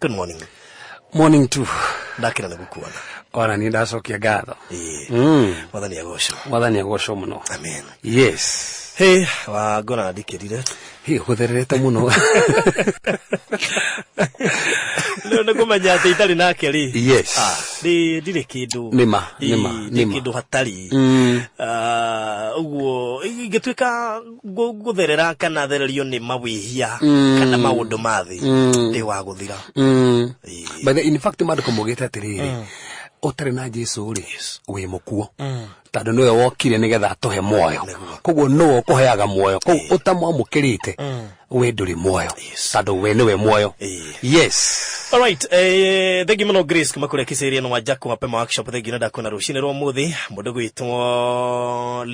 Good morning. Morning too. Ndakira na gukuana. Ora ni ndacokia ngatho. Mwathani agocwo. Mwathani agocwo muno. Amen. Yes. Hey, wa ngona ndikirire. Hey, hutherete muno. Leo nakumanya ati itali nake ri. Yes. Ndire kindu. Nima. Kindu hatari. Uguo igituika gutherera kana thererio ni mawihia kana maundu mathi ndi wa guthira. But in fact madu komogeta atiriri. Otare na Jesu ri we mukuo. Tado no wokire nigetha atohe moyo. Koguo no kuheaga moyo. Koguo utamwamukirite we nduri moyo. Tado we niwe moyo. Yes. All right, thank you muno Grace kuma kule kiseria no wajako mapema workshop thank you nda kuna rushine ro muthi mundu gwitwo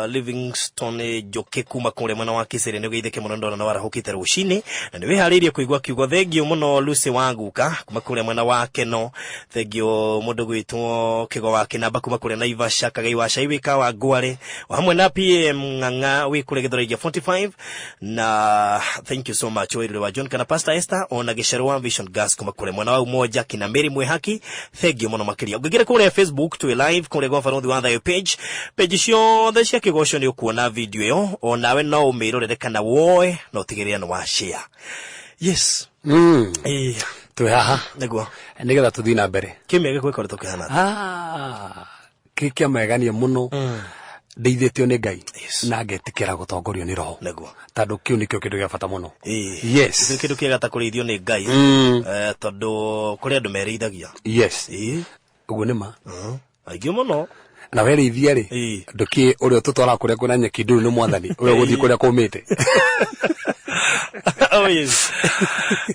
Livingstone Joke kuma kule mwana wa kiseria ni githeke muno ndona na warahukite rushine na ni wiharirie kuigwa kiugo thank you muno Lucy Wanguka kuma kule mwana wake no thank you mundu gwitwo kigo wake namba kuma kule Naivasha kagai wa shaiwika wa Gware hamwe na PM Nganga wi kule Githurai 45 na thank you so much wewe wa John kana Pastor Esther ona Gesherwa Vision Gas kuma kule mwana wa umoja kina Mary Mwehaki thank you muno makiria ugigire kule Facebook tu live kule go farondi wa the page cio the cia kigocio ni ukuona video yo onawe no umirorere kana woe no tigiria no wa share yes tu haha negwa nigetha tuthina mbere kimege kwekore tukihana kikia megania muno ndeithitio ni Ngai na ngetikira gutongorio ni roho negwa tando kiu nikio kindu gia bata muno yes kindu kiega ta kurithio ni Ngai tando kuri andu mereithagia yes uguo nima aigio muno na werithia ri nduki urio tutwara kuria kuna nyeki nduru ni mwathani urio guthii kuria kumite oh yes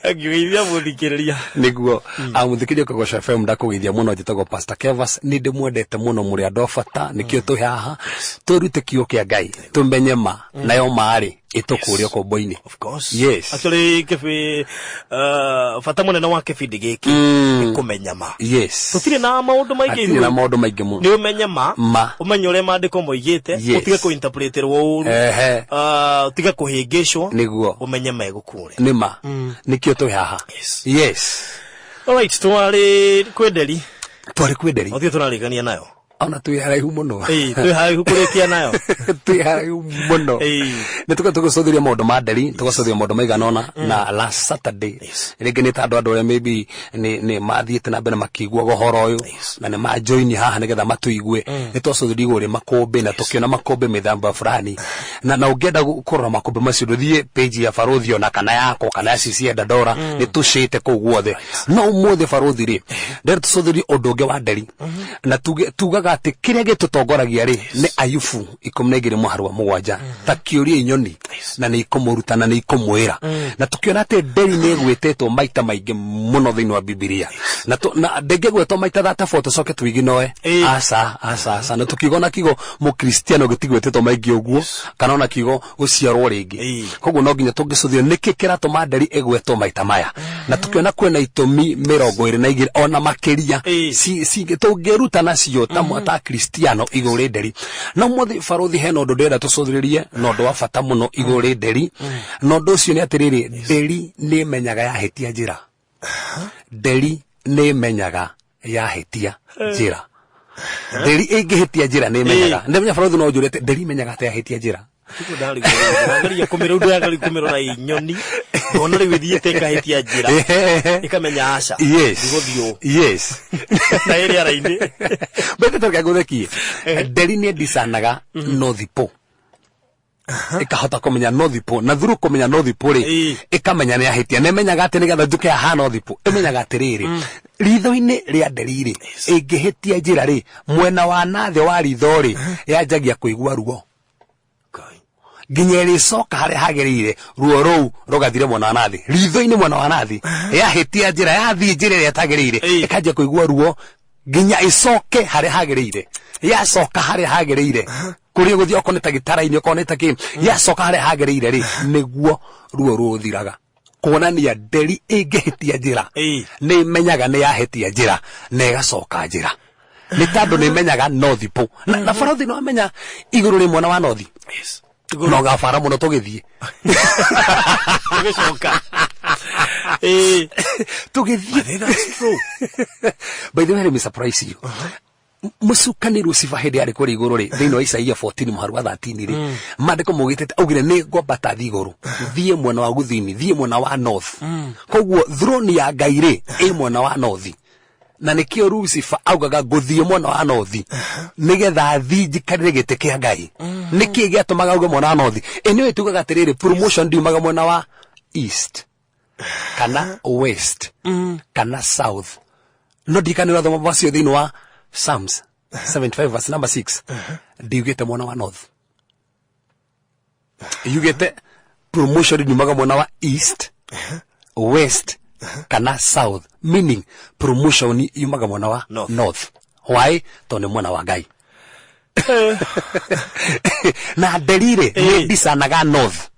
agiwithia muthikiriria niguo amuthikiria Kagosha FM ndakugithia muno njitagwo Pastor Kevas ni ndimwendete muno muri andu bata nikio tuhaha turute kio kia Ngai tumenye ma nayo maari itukuria komboini of course yes actually kefi fata munene wa kefindi giki kumenya ma yes tutire na maundu maingi ni na maundu maingi muno ni umenya ma umenye ure mandiko moigite utige ku interpreterwo uru utige kuhingishwo niguo umenye megukure nima nikio tuhaha yes all right twari kwenderi othio tunarigania nayo ona tuiharaihu muno tuiharaihu kurikia nayo tuiharaihu muno ni tugatugocothiria maundu ma nderi tugocothiria maundu maiganona na last Saturday ringi ni tandu andu aria maybe ni mathiite na mbere makigwa gohoro uyu na ni ma join haha nigetha matuigue ni twacothiria iguri makombe na tukiona makombe mithamba fulani na ungienda kurora makombe macio nduthie page ya Farothio na kana yako kana ya CC Dadora ni tushite ku guothe no umuthi Farothi ri nderi tucothiria undu ungi wa nderi na tugaga ati kiria gitutongoragia ri ni Ayubu 12:7 ta kiuria inyoni na ni ikumurutana ni ikumwira na tukiona ati nderi ni gwitetwo maita maingi muno thiini wa Biblia na ndenge gwetwo maita 34 tucoke twiginoe asa na tukigona kigo mukristiano gitigwetetwo maingi uguo kana ona kigo guciarwo ringi koguo no nginya tungicuthio niki kiratuma nderi igwetwo maita maya na tukiona kwena itumi 22 ona makiria si tungiruta nacio ta kristiano iguri nderi no muthi Farothi he no ndenda tucuthiririe no ndo wa bata muno iguri nderi no ndo cio ni atiriri nderi ni menyaga ya hetia njira nderi ni menyaga ya hetia njira nderi ingihetia njira ni menyaga ndemenya Farothi no njurete nderi menyaga ta ya hetia njira Tiko ndari ngari kumira undu yakali kumira inyoni bona ri withiete kahetia njira ikamenya aca ndigothio yes na iri araini bete toka gutheki nderi ni disanaga no thipo ikahota kumenya no thipo na thuru kumenya no thipo ri ikamenya ni ahitia nemenyaga ati nigetha njuke ha no thipo imenyaga atiriri ritho-ini ria nderi ri ingihetia njira ri mwena wa nathi wa ritho ri yanjagia kuigua ruo ginyeri soka hare hagerire ruo rou rogathire mwana wa nathi ritho-ini mwana wa nathi yahitia njira yathi njira ria tagirire ikajia kuigua ruo ginya icoke hare hagerire yacoka hare hagerire kuri guthio koneta gitara-ini koneta ki yacoka hare hagerire ri niguo ruo ruthiraga kuonania nderi ingihitia njira ni menyaga ni yahitia njira na igacoka njira ni tandu ni menyaga no thipo na Farothi no amenya iguru ri mwana wa nothi no gafara muno tugithie tugicoka tugithie That's true. by the way let me surprise you musukanirwo sifa hende ari kuri iguru ri thini wa Isaia 14 muharu wa 13 ri mandiko mugitete augire ni ngomba ta thiguru thie mwena wa guthini thie mwena wa north koguo throne ya Ngai ri mwena wa north na nikio Lucifer augaga guthie mwena wa north nigetha thinjikarire gite kia Ngai niki giatumaga auga mwena wa north eno itugaga atiriri promotion ndiumaga mwena wa east kana west kana south no dikanira thoma basio thini wa Psalms 75 verse number 6 ndiugite mwena wa north you get promotion ndiumaga mwena wa east west kana south meaning promotion yumaga mwena wa north why tone mwena wa Ngai na delire ni disanaga north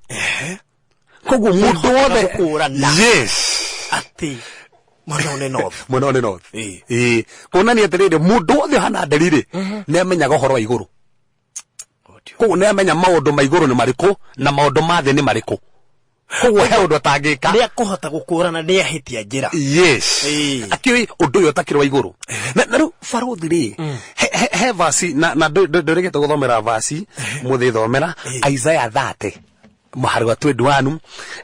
kogu mudo wothe yes ati Mwana north kona ni atirire mudo wothe hana delire ne amenyaga horo wa iguru kogu ne amenya maundu ma iguru ni mariko na maundu ma thi ni mariko koguo he undu atangika ni akuhota gukurana ni ahitia njira yes akiwi undu uyu utakirwa iguru na ru faruthi ri he vasi na ndorigete guthomera vasi muthi thomera Isaiah 30 muharu wa 21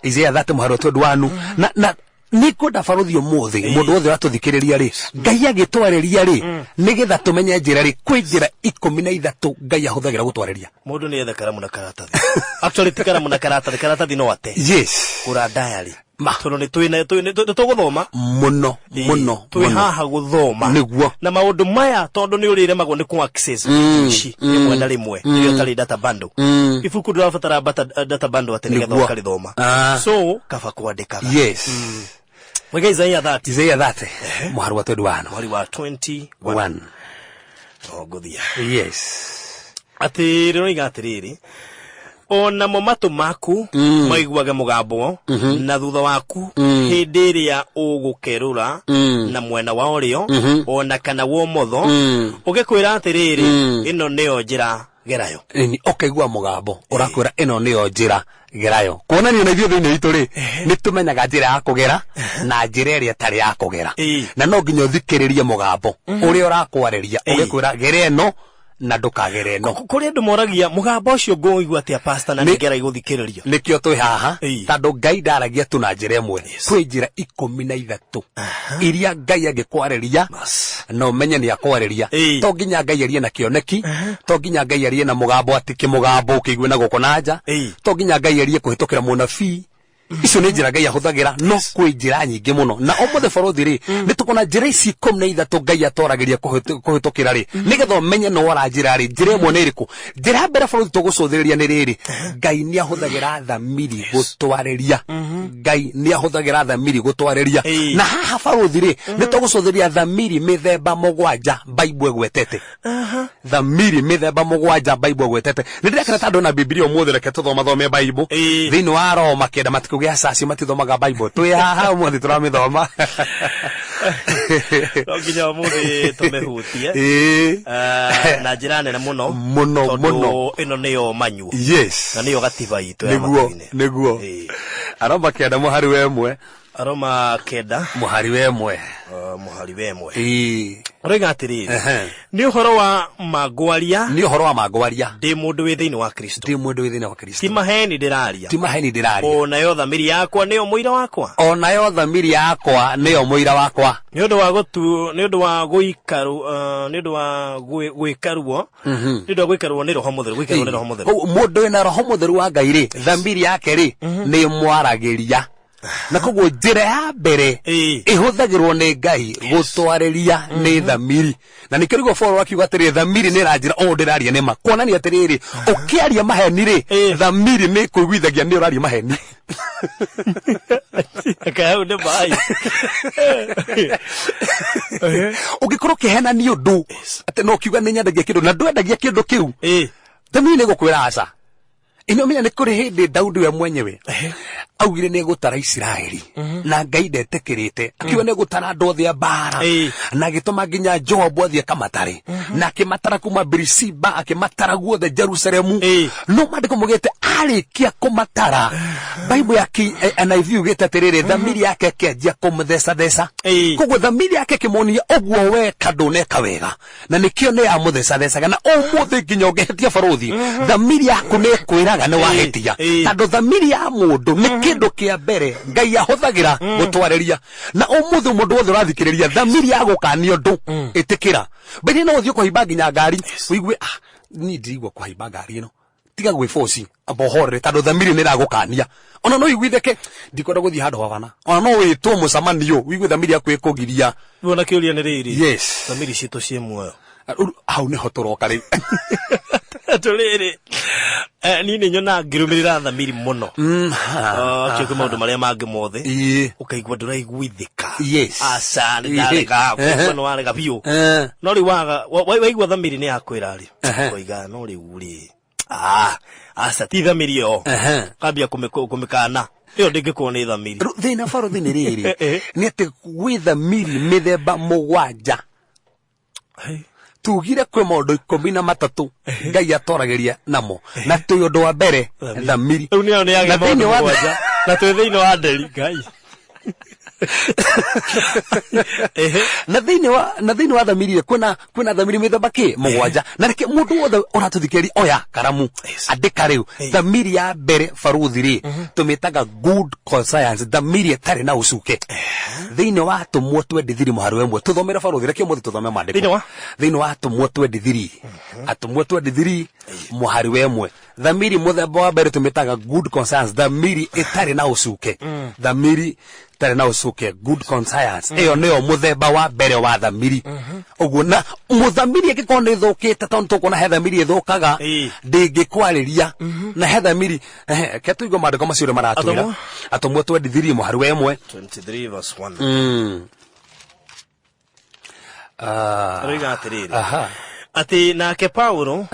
Isaiah 30 muharu wa 21 na nikuda faruthi umuthi mundu wothe watuthikiriria ri Ngai agitwareria ri nigetha tumenye njira ri kwi njira 13 Ngai ahuthagira gutwareria mundu ni etha karamu na karatathi actually tikaramu na karatathi no ate yes kura diary tono ni twina tuguthoma muno twi haha guthoma niguo na maundu maya tondu ni urire mago ni ku access ici rimwe na rimwe iyo tari data bundle ifuku ndirabatara data bundle ate nigetha ukarithoma so kaba kwandika yes wega Isaiah 30 muharu wa 21 oguthia yes ati rero igatiriri ona momatu maku maiguaga mugambo na thutha waku hindi ria ugukerura na mwena wa urio ona kana wo motho ugikwira atiriri ino niyo njira gerayo ni okaigua mugambo urakwira ino niyo njira gerayo kuonania na ithuĩ thĩinĩ witũ rĩ nĩ tũmenyaga njĩra ya kũgera na njĩra ĩrĩa ĩtarĩ ya kũgera na no nginya ũthikĩrĩrie mũgambo ũrĩa ũrakwarĩria ũgĩkwĩra gera ĩno na ndukagere no kuri andu moragia mugambo ucio ngũigua atia pastor na ngera iguthikiririo nikio twi haha tando Ngai ndaragia tu na njira imwe twi njira 13 iria Ngai angĩkwarĩria no menye ni akwarĩria to nginya Ngai arie na kĩoneki to nginya Ngai arie na mugambo ati kĩmugambo ũkĩigue na gũkũ na nja to nginya Ngai arie kũhĩtũkĩra mũnabii icio nĩ njĩra Ngai ahũthagĩra no kwĩ njĩra nyingĩ mũno na ũmũthĩ bũrũthi rĩ nĩ tũkona njĩra ici 13 Ngai atoragĩria kũhĩtũkĩra rĩ nĩgetha ũmenye no wara njĩra rĩ njĩra ĩmwe nĩ ĩrĩkũ njĩra mbere bũrũthi tũgũcũthĩrĩria nĩ rĩrĩ Ngai nĩ ahũthagĩra thamiri gũtwarĩria Ngai nĩ ahũthagĩra thamiri gũtwarĩria na haha bũrũthi rĩ nĩ tũgũcũthĩrĩria thamiri mĩthemba 7 Bible ĩgwetete thamiri mĩthemba 7 Bible ĩgwetete nĩ ndĩrekana tandũ na Biblia ũmũthĩ reke tũthome Bible thĩinĩ wa Roma kenda matikũ gĩa saci matithomaga Bible twi haha ũmũthĩ tũramĩthoma nginya ũmũthĩ tũmĩhutie na njĩra nene mũno mũno ĩno nĩyo manyu yes na nĩyo gatiba itũ ya matũinĩ nĩguo Aroma kenda mũhari wa ĩmwe Aroma kenda mũhari wa ĩmwe mũhari wa ĩmwe oiga atĩrĩrĩ nĩ ũhoro wa mangwaria ndĩ mũndũ wĩ thĩinĩ wa Kristo ti maheni ndĩraria onayo thamiri yakwa nĩyo mũira wakwa nĩ ũndũ wa gwĩkaruo nĩ roho mũtheru mũndũ wĩna roho mũtheru wa Ngai rĩ thamiri yake rĩ nĩ mwaragĩria na koguo njĩra ya mbere ihũthagĩrwo nĩ Ngai gũtwarĩria nĩ thamiri na nĩ kĩrĩgo Paulo akiuga atĩrĩ thamiri nĩ ranjĩra o ndĩraria nĩ ma kuonania atĩrĩrĩ ũkĩaria maheni rĩ thamiri nĩ kũiguithagia nĩ ũraria maheni akahau nĩ bai ũngĩkorwo ũkĩhenania ũndũ atĩ no kiuga nĩ nyendagia kĩndũ na ndwendagia kĩndũ kĩu thamiri nĩ gũkwĩra aca ino menya nĩ kũrĩ hĩndĩ Daudi we mwenyewe augire ne gutara Israeli na Ngai ndetekirite akiwa ne gutara ndothi ya bara na gituma nginya Joabu athie kamatare na akimatara kuma Birisiba akimatara guothe Jerusalemu no mandiko mugete arikia kumatara Bible yake NIV ugete tiriri thamiri yake kianjia kumthesa koguo thamiri yake kimonia ogwo we kadoneka wega na nikio ne amuthesa na umuthi nginya ungehetia baruthi thamiri yaku ne kwiraga ne wahetia tando thamiri ya mundu ni kindu kia mbere Ngai ahuthagira gutwareria na umuthi mundu wothe urathikiriria thamiri ya gukania ndu itikira bene no uthio kuhimba nginya ngari uigue ni ndigwa kuhimba ngari ino tiga gwe force abohore tando thamiri ne ragukania ona no iguitheke ndikwenda guthii handu habana ona no witwo mucamanio wigue thamiri yaku ikugiria wona kiuria ni riri yes thamiri citu cie muoyo hau ne hotoroka ri turiri ni ni nyona ngirumirira thamiri muno kiko maundu maria mangi mothe ukaigwa nduraiguithika aca ndarega kuno warega biu no ri waigwa thamiri ni yakwira ri koiga no ri uri aca ti thamiri yo kambia kumikana iyo ndingikuona ni thamiri thina faro thini riri ni ati gwi thamiri mithemba mugwanja tugire kwe maundu 13 Ngai atorageria namo na tuyo ndo wa mbere thamiri na thini wa na tuyo thini wa nderi Ngai na thini wa thamiri kuna thamiri mithemba ki mugwanja na reke mundu wothe uratuthikeri oya karamu andika riu thamiri ya mbere baruthi ri tumitaga good conscience thamiri etari na ucuke thini wa tumwo 23 muharu wemwe tuthomera baruthi reke muthi tuthome mandiko thini wa tumwo 23 atumwo 23 muharu wemwe thamiri muthemba wa mbere tumitaga good conscience thamiri etari na ucuke thamiri tare na ucuke good conscience eyo neo muthemba wa mbere wa thamiri uguo na muthamiri akikona ithukite tondu tukona he thamiri ithukaga ndingikwariria na he thamiri ke tuigo mandiko macio maratwira atumwo 23 muharu wemwe 23 verse 1 riga atiriri ati nake Paulo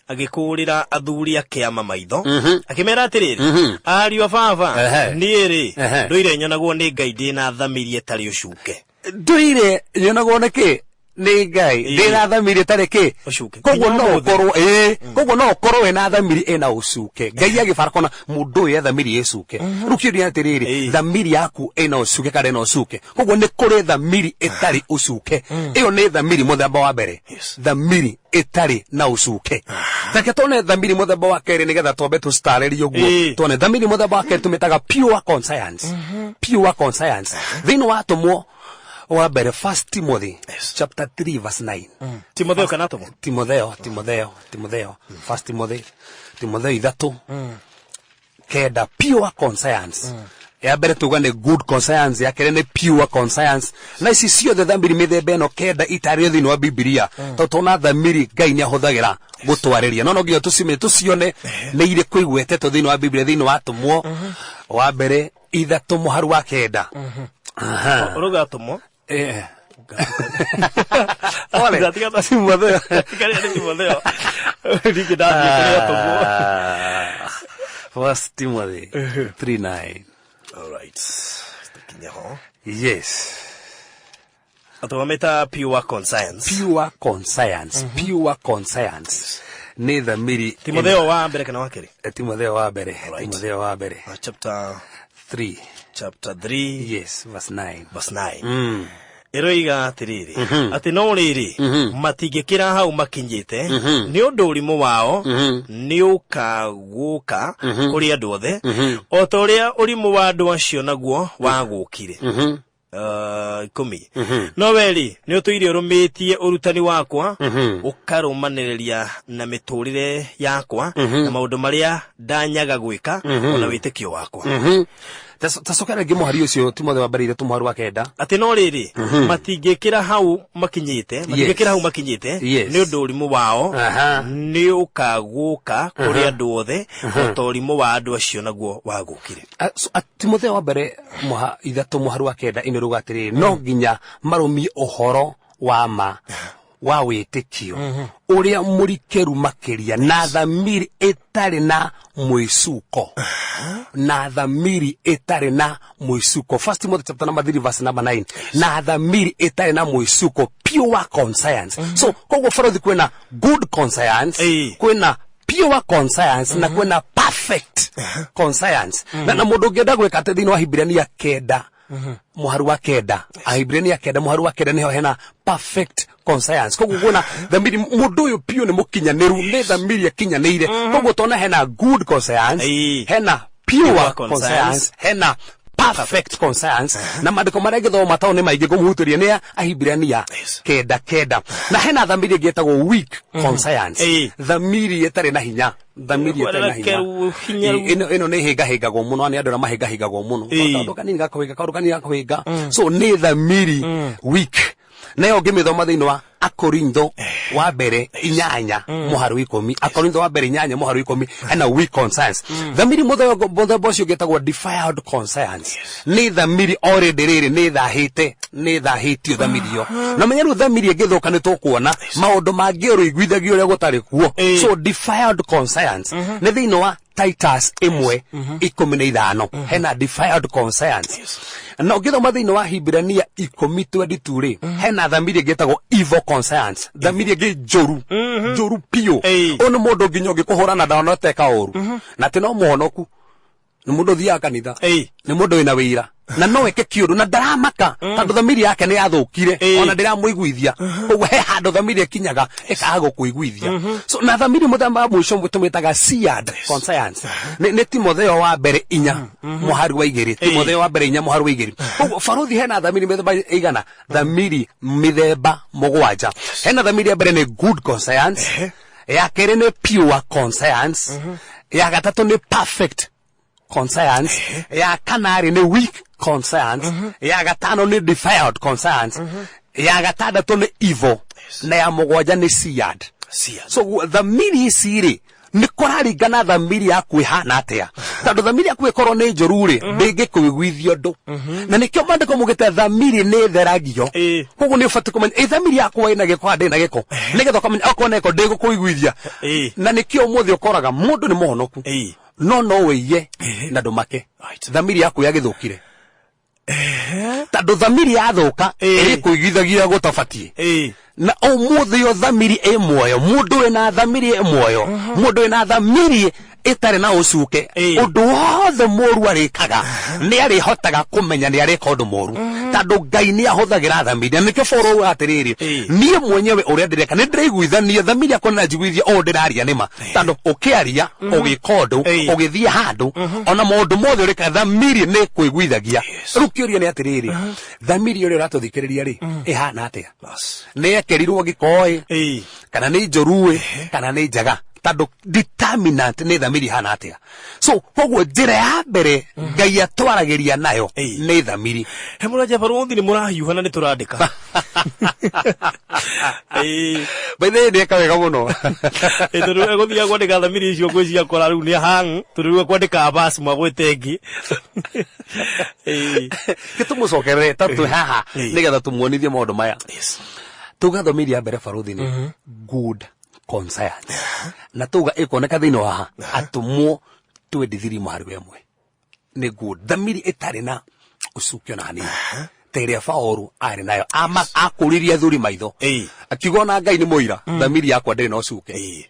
agikurira athuri akiama maitho akimera atiriri ariu baba niiri nduire nyonagwo ni Ngai ndina thamiri etari ucuke nduire nyonagwo niki ni Ngai ndina thamiri etari ki koguo no korwo wena thamiri ena ucuke Ngai agibarakona mundu ye thamiri yecuke rukiri atiriri thamiri yaku ena ucuke kare na ucuke koguo ni kuri thamiri etari ucuke iyo ni thamiri muthemba wa mbere thamiri etari na ucuke take tone thamiri muthemba wa keri nigetha twambe tu stareri uguo tone thamiri muthemba wa keri tumitaga pure conscience thini wa tumwo wa mbere First Timothy chapter 3 verse 9 Timotheo kana tumo Timotheo First Timothy 3 keda pure conscience ya mbere tuga ni good conscience ya kere ni pure conscience na ici ciothe thamiri mithemba ino keda itari thini wa Biblia totona thamiri Ngai ni ahuthagira gutwariria no nginya tucione ni ire kuigwete to thini wa Biblia thini wa tumwo wa mbere 3 muharu wa keda uruga tumwo ole zatika Timotheo kale Timotheo rigidani kale tumwo First Timothy 3:9 all right stakinyaho yes atometa pure conscience ni thamiri Timotheo wa mbere kana wakeri Timotheo wa mbere chapter 3 yes verse 9 eroiga atiriri ati no riri matingikira hau makinyite ni undu urimu wao ni ukaguka kuri andu othe o ta uria urimu wa andu acio naguo wagukire 10 no weri ni utuire urumitie urutani wakwa ukarumaniriria na miturire yakwa na maundu maria ndanyaga gwika ona witikio wakwa tasokera ngimo hari ucio Timotheo wa mbere tumuharu wa kenda ati no riri matingikira hau makinyite ni undu urimu wao ni ukaguka kuri andu othe o urimu wa andu acio naguo wagukire Timotheo wa mbere muharu wa kenda ine rugatiri no nginya marumie uhoro wa ma wa wĩtĩkio ũrĩa mũrikeru makĩria na thamiri ĩtarĩ na mwĩcuko na thamiri ĩtarĩ na mwĩcuko. First Timothy chapter number 3 verse number 9. Na thamiri ĩtarĩ na mwĩcuko, pure conscience. So koguo borothi kwĩna good conscience, kwĩna pure conscience na kwĩna perfect conscience. Na mũndũ ũngĩenda gwĩka atĩ thĩinĩ wa Hibirania 9 mũhari wa 9, Hibirania 9 mũhari wa 9 niho hena perfect conscience. Koguo kuna thamiri mũndũ ũyũ pio nĩ mũkinyanĩru, nĩ thamiri akinyanĩire. Koguo tona hena good conscience, hena pure conscience, hena perfect conscience. Na maandĩko marĩa ngĩthoma tao nĩ maingĩ kũmũhutĩria nĩ Ahibirania 9:9. Na hena thamiri ĩgĩtagwo weak conscience, thamiri ĩtarĩ na hinya, thamiri ĩtarĩ na hinya. Ĩno nĩ hĩngahĩngagwo mũno, nĩ andũ arĩa mahĩngahĩngagwo mũno, kaũndũ kanini gakũhĩnga. So nĩ thamiri weak. Nayo ngĩmĩthoma thĩinĩ wa Akorintho wa mbere 8 mũhari wa 10, Akorintho wa mbere 8 mũhari wa 10, hena weak conscience. Thamiri mũthemba ũcio ũgĩtagwo defiled conscience. Nĩ thamiri already rĩrĩ nĩ thahĩtio thamiri yo. Na menya rĩu thamiri ĩngĩthũka nĩ tũkuona maũndũ mangĩ ũrĩiguithagia ũrĩa gũtarĩ kuo. So defiled conscience nĩ thĩinĩ wa Titus 1:15 hena defiled conscience. Na ũngĩthoma thĩinĩ wa Hibirania 10:22 hena thamiri ĩgĩtagwo evil conscience, thamiri ĩngĩ njoru pio. Nĩ mũndũ nginya ũngĩkũhũrana ndawa no teka ũru na atĩ no mũhonoku, nĩ mũndũ thiaga kanitha, nĩ mũndũ wĩna wĩira na no eke kĩũndũ na ndaramaka tondũ thamiri yake nĩ yathũkire, ona ndĩramũiguithia. Koguo he handũ thamiri ĩkinyaga ĩkaga gũkũiguithia. So na thamiri mũthemba wa mũico tũmĩtaga seared conscience. Nĩ Timotheo wa mbere 4 mũhari wa 2, Timotheo wa mbere 4 mũhari wa 2. Koguo barothi hena thamiri mĩthemba ĩigana, thamiri mĩthemba 7. Hena thamiri ya mbere nĩ good conscience, ya kerĩ nĩ pure conscience, ya gatatũ nĩ perfect conscience, ya kanari nĩ weak conscience, ya gatano nĩ defiled conscience, ya gatandatũ nĩ evil, na ya mũgwanja nĩ seared. So thamiri ici rĩ nĩ kũraringana thamiri yaku ĩhana atĩa. Tondũ thamiri yaku ĩkorwo nĩ njũru rĩ ndĩngĩkũiguithia ũndũ, na nĩkĩo maandĩko mugĩte thamiri nĩ theragio. Koguo nĩ ũbatiĩ kũmenya thamiri yaku ĩna gĩko ndĩ na gĩko, nĩgetha ũkamenya okorwo nĩko ndĩgũkũiguithia. Na nĩkĩo ũmũthĩ ũkoraga mũndũ nĩ mũhonoku no wĩiye na ndũmake, thamiri yaku yagĩthũkire. Tondũ thamiri yathũka ĩkũiguithagia gũtabatiĩ. Na ũmũthĩ yo thamiri ĩ muoyo, mũndũ wĩna thamiri ĩ muoyo, mũndũ wĩna thamiri ĩtarĩ na ũcuke, ũndũ wothe mũru arĩkaga nĩ arĩhotaga kũmenya nĩ arĩka ũndũ mũru, tondũ Ngai nĩ ahũthagĩra thamiri. Nĩkĩo Paũlũ atĩrĩrĩ, niĩ mwenyewe ũrĩa ndĩreka nĩ ndĩraiguithania thamiri yakwa na njiguithia o ndĩraria nĩma. Tondũ ũkĩaria ũgĩka ũndũ ũgĩthiĩ handũ ona maũndũ mothe ũrĩka thamiri nĩ kwĩguithagia. Rĩu kĩũria nĩ atĩrĩrĩ, thamiri ũrĩa ũratũthikĩrĩria rĩ ĩhana atĩa? Nĩ ekerirwo gĩko kana nĩ njũru kana nĩ njega? Tondũ determinant nĩ thamiri hana atĩa. So koguo njĩra ya mbere Ngai atwaragĩria nayo nĩ thamiri. He mũraja barothi nĩ mũrahiũha na nĩ tũrandĩka. Baithe nĩ eka wega mũno. Tondũ egũthiaga kwandĩka thamiri icio ngwĩciria kora rĩu nĩ hang tondũ kwandĩka basi magwĩte ĩngĩ. Gĩtũmũcokerere tatũ haha nĩgetha tũmuonithie maũndũ maya. Tuga thamiri ya mbere barothi nĩ good conscience. Na tuga ĩkoneka thĩinĩ wa atũmwo 23 mũhari wa 1 nĩ good, thamiri ĩtarĩ na ũcukio na hanini ta ĩrĩa Paũlũ arĩ nayo. Akũrĩria thuri maitho akiuga ona Ngai nĩ mũira, thamiri yakwa ndĩrĩ na ũcuke.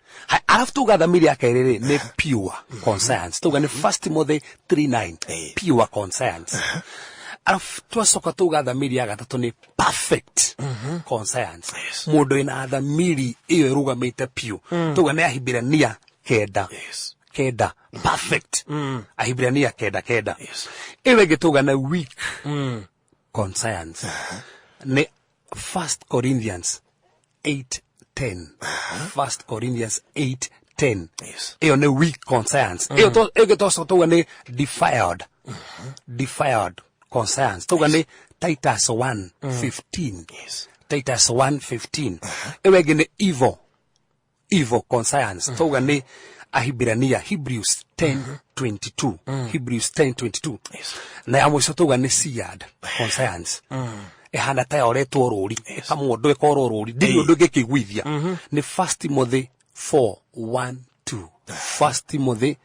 Alafu tuga thamiri ya kerĩ nĩ pure conscience. Tuga nĩ 1 Timothy 3:9 pure conscience. Alafu twacoka tuga thamiri ya gatatũ nĩ perfect conscience. Mũndũ wĩna thamiri ĩyo ĩrũgamĩte piũ. Tuga nĩ Ahibirania 9 perfect. Ahibirania 9. Ĩyo ĩngĩ tuga nĩ weak conscience. Nĩ 1 Corinthians 8:10. 1 Corinthians 8:10. Ĩyo nĩ weak conscience. Ĩyo ĩngĩ tuga nĩ defiled conscience. Tuga nĩ Titus 1:15. Titus 1:15. Ewe gene evil conscience. Tuga nĩ Ahibirania Hebrews 10:22. Hebrews 10:22. Na ya mwisho tuga nĩ seared conscience. ehana ta yoretwo ruri kamundu ekoro ruri ndi undu ngikiguithia ni 1 Timothy 4:1-2 1 Timothy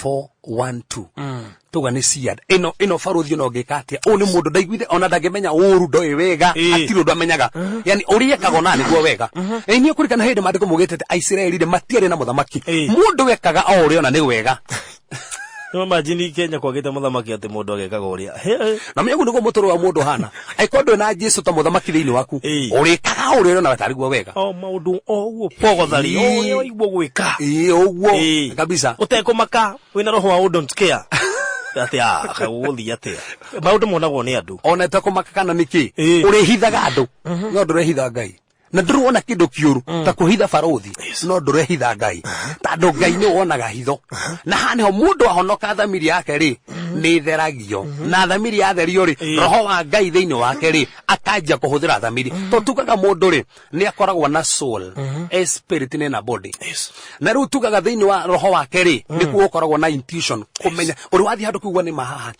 4:1-2 tuga ni siad ino faruthi no ngikatia o ni mundu ndaiguithe ona ndangimenya uru ndoi wega atiro ndamenyaga yani uriekaga ona niguo wega ni kurikana hindi mandiko mugitete Aisraeli de matiari na muthamaki mundu wekaga o uri ona ni wega no majini Kenya kwagite muthamaki ati mundu agekaga uria na mego niguo mutoro wa mundu hana aikondo na Jesu ta muthamaki thiini waku urikaga uri ona batari guo wega maundu oguo pogothari o igwo gwika oguo kabisa utekumaka wina roho wa don't care ati akaguthi ati maundu monagwo ni andu ona tekumaka kana niki uri hithaga andu no ndurehitha Ngai na ndruona kindu kiuru ta kuhitha faruthi no ndurehitha Ngai tondu Ngai ni wonaga hitho na haniho mundu ahonoka thamiri yake ri ni theragio na thamiri ya therio ri roho wa Ngai thiini wake ri akanjia kuhuthira thamiri to tukaga mundu ri ni akoragwo na soul spirit na body na ru tukaga thiini wa roho wake ri ni kuokoragwo na intuition kumenya uri wathi handu kuigwa ni mahaha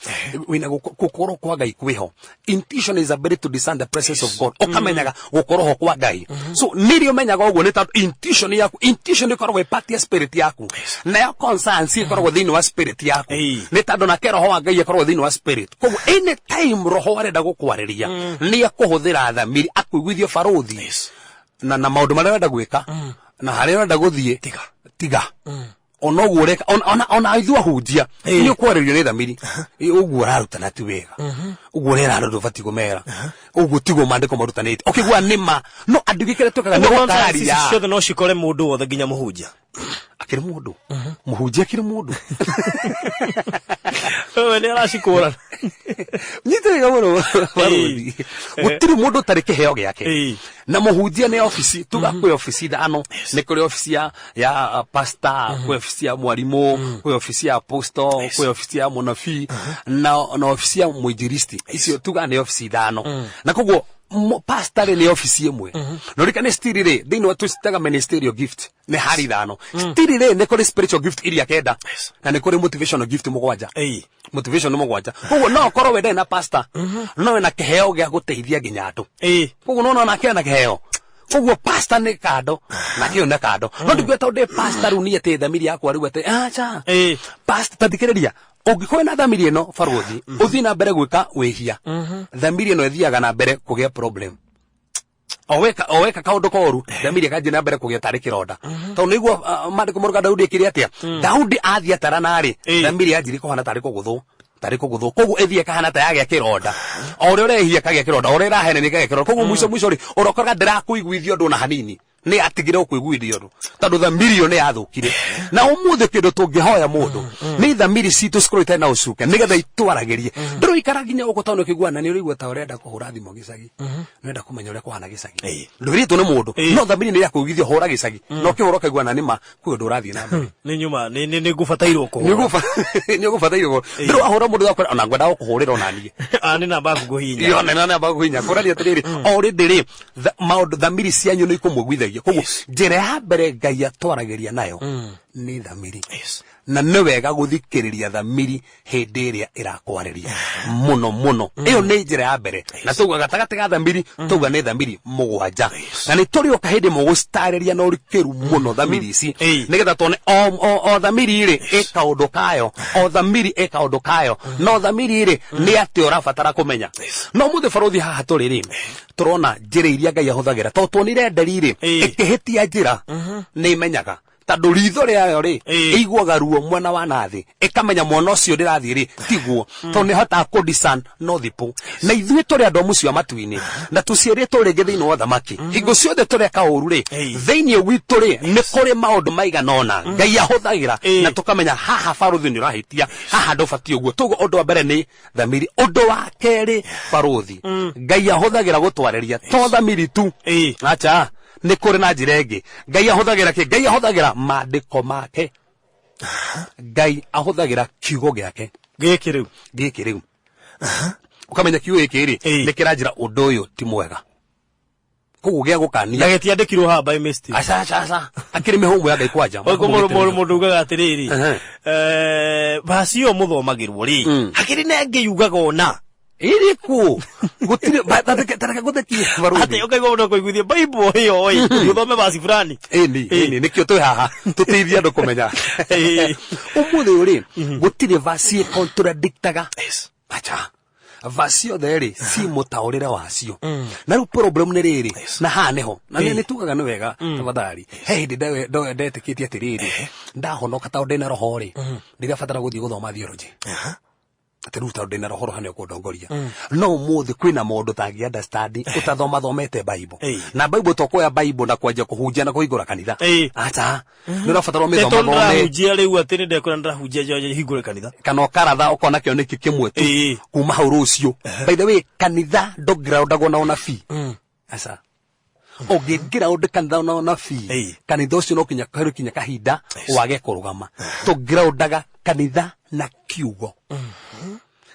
wina gukoro kwa Ngai kwiho intuition is ability to discern the presence of God ukamenyaga gukoro kwa Ngai so nirio menyaga ogwo ni ta intuition yaku intuition ikoragwo part ya spirit yaku na ya conscience ikoragwo thiini wa spirit yaku ni tondu na roho wa Ngai ikoragwo thiini wa spirit koguo any time roho arenda gukwariria ni akuhuthira thamiri akuiguithio faruthi na maundu maria arenda gwika na haria arenda guthie tiga ona ogwo reka ona ithu ahunjia ni ukwaririo ni thamiri ogwo ararutana ti wega ogwo rera andu bati kumera ogwo tigo mandiko marutanite okigwa nima no andigikire tukaga ni gukararia ciothe no cikore mundu wothe nginya muhunjia akiri mundu muhunjia akiri mundu we ni aracikura nyitega muno faruthi gutiri mundu tari kiheo giake na muhunjia ni ofisi tuga kwi ofisi thano ni kuri ofisi ya pastor kwi ofisi ya mwalimu kwi ofisi ya apostle kwi ofisi ya munabii na ofisi ya muinjilisti icio tuga ni ofisi thano na koguo pastor ni ofisi imwe no rikane stirire thiini wa tusitaga ministerial gift ni hari thano stirire ni kuri spiritual gift iria kenda na ni kuri motivational gift mugwanja motivation mugwanja koguo no korwo wende na pastor no na kiheo gia guteithia nginya andu koguo no na kena kiheo koguo pastor ni kado na kio na kado no ndigweta unde pastor uni ate thamiri yakwa riu ate acha pastor tadikiriria ungikwe na thamiri no faruthi uthi na mbere gwika wihia thamiri no ithiaga na mbere kugia problem oweka kaundu koru thamiri kanji na mbere kugia tari kironda to niguo mandiko muruga Daudi kiri atia Daudi athia tarana ri thamiri yanjiri kohana tari kuguthwo koguo ethie kahana ta yage kironda ore urehia kage kironda ore rahene ni kage kironda koguo mwico ri urokoraga ndirakuiguithio ndu na hanini ni atigire kuiguithio ndu tondu thamiri ni yathukire na umuthe kindu tungihoya mundu ni thamiri citu cikorite na ucuke nigetha itwaragirie nduru ikara nginya uko tano kiguana ni urigwa ta urenda kuhura thimo gicagi nenda kumenya uria kuhana gicagi nduritu ni mundu no thamiri ni yakuiguithio hura gicagi no kihoro kiguana ni ma kwi ndu urathie na mbere ni nyuma ni gufatairwo ko ni gufatairwo nduru ahura mundu yakora ona ngwenda gukuhurira ona nie ani na baku guhinya yo na baku guhinya kurari atiriri ori ndiri maundu thamiri cianyu ni ikumugwithagia koguo njira ya mbere Ngai atwaragiria nayo ni thamiri na ni wega guthikiriria thamiri hindi iria irakwariria muno iyo ni njira ya mbere na tuga gatagati ga thamiri tuga ni thamiri mugwanja na ni turi oka hindi mugustariria na urikiru muno thamiri ici nigetha tone o thamiri iri ikaundu kayo o thamiri ikaundu kayo no thamiri iri ni ati urabatara kumenya no muthe faruthi haha turi ri turona njira iria Ngai ahuthagira to tuonire ndariri ikihitia njira ni imenyaga tondu ritho riayo ri iguaga ruo mwena wa nathi ikamenya mwana ucio ndirathie ri tiguo to ni hota ku discern no thipu na ithuĩ turi andu mucio matuini na tucieritwo ringi thiini wa thamaki hingo ciothe tureka uru ri thiini witu ri ni kuri maundu maiganona Ngai ahuthagira na tukamenya haha faruthi ni urahitia haha ndubati uguo tugo undu wa mbere ni thamiri undu wa keri faruthi Ngai ahuthagira gutwariria to thamiri tu acha ni kuri na njira ingi Ngai ahuthagira ki Ngai ahuthagira mandiko make Ngai ahuthagira kiugo giake giki riu ukamenya kiugo giki ri ni kiranjira undu uyu ti mwega koguo gia gukania na getiandikirwo ha by mistake aca akiri mihumu ya Ngai kwanja mundu ugaga atiriri basi yo muthomagirwo ri akiri nenge yugaga ona iriku gutire taraka guthekie baruthi ate ukaigwa mundu kuiguthia Bible hiyo oi uthome basi fulani ni nikio twi haha tuteithia andu kumenya umuthi uri gutire verse contradictaga acha verse othe ri si mutaurire wacio na ru problem ni riri na haneho na ni tugaga ni wega tafadhali hindi ndetikitie atiriri ndahonoka ta ndina roho ri ndiria fatara guthii guthoma theology ateruta ndina roho hane kundongoria no muthi kwina maundu tangi understand utathoma thomete Bible na Bible tokoya Bible na kwanja kuhunjia na kuhingura kanitha acha ni rafatara me thoma thome hujia riu atiri ndekora ndahunjia joje hingure kanitha kana karatha ukona kio niki kimwe tu kuma hau rucio by the way kanitha doground agona ona fi acha ogingira undu kanitha ona fi kanitha ucio no kinya kahinda wage kurugama to groundaga kanitha na kiugo